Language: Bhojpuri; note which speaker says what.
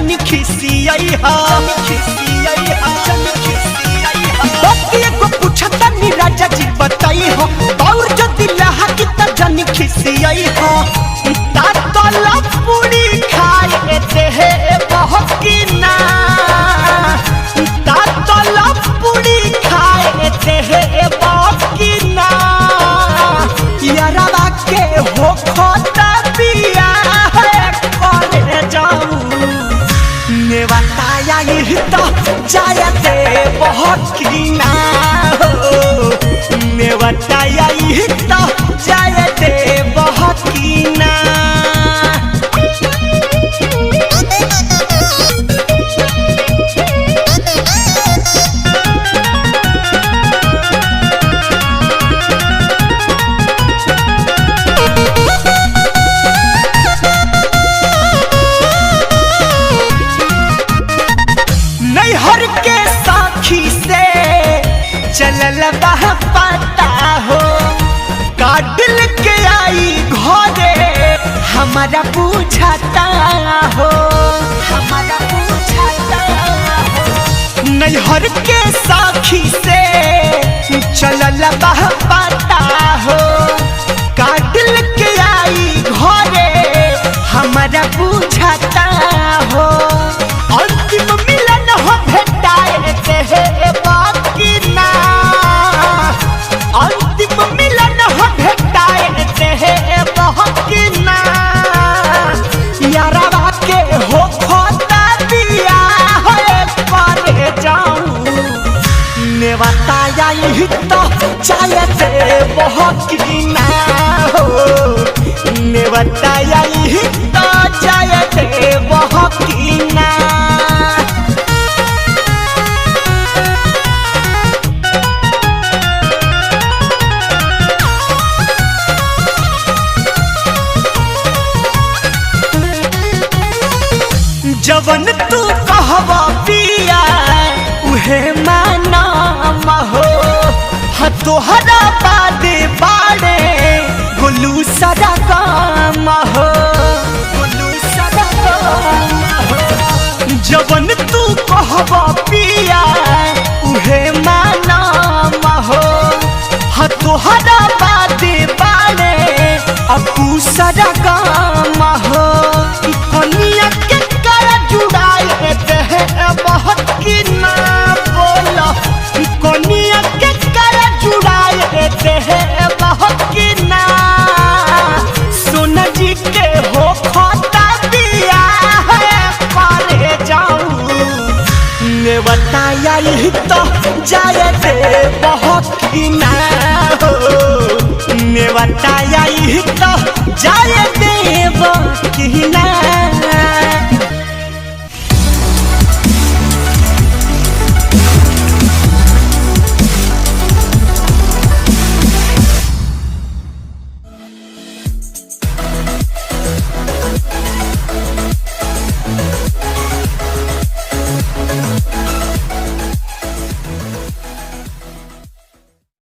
Speaker 1: जनी खिसियई हा बतिया को पूछता नी राजा जी बताई हो और जो दिलहा की त जनी खिसियई हो तातला पूरी खाए ते है बहकिना तातला पूरी खाए ते है बहकिना यारा के हो खोता पिया है करे जाऊं ने बताया ही तो जायते बहकिना हो ने बताया ही तो जायते बहकिना नैहर के साखी से चलल बह पता हो काटिल के आई घरे हमारा पूछता हो नैहर के साखी से चलल बह पता हो काटिल के आई घरे हमारा पूछता हो अंतिम मिलन हो भेटाए ते है बाकिना अंतिम मिलन हो भेटाए ते है बाकिना यारा के हो खोता दिया है करे जाऊं ने बताया ही तो चाहते बाकिना हो ने बताया ही तो चाहते बाकिना जवन तू कहवा पिया उहे माना महो ह तोहरा बादे बाड़े गुलू सदा काम हो जवन तू कहवा पिया उहे माना महो ह तोहरा बादे बाड़े अपू सदा काम हो कनिया के जुड़ाए ते है बहुत की ना बोला कोनिया के कर जुड़ाए ते है बहुत की ना सोना जी के हो खोता दिया है करे जाऊं ने बताया ही तो जाए ते बहुत की ना हो ने बताया ही तो जाए ते बहुत की ना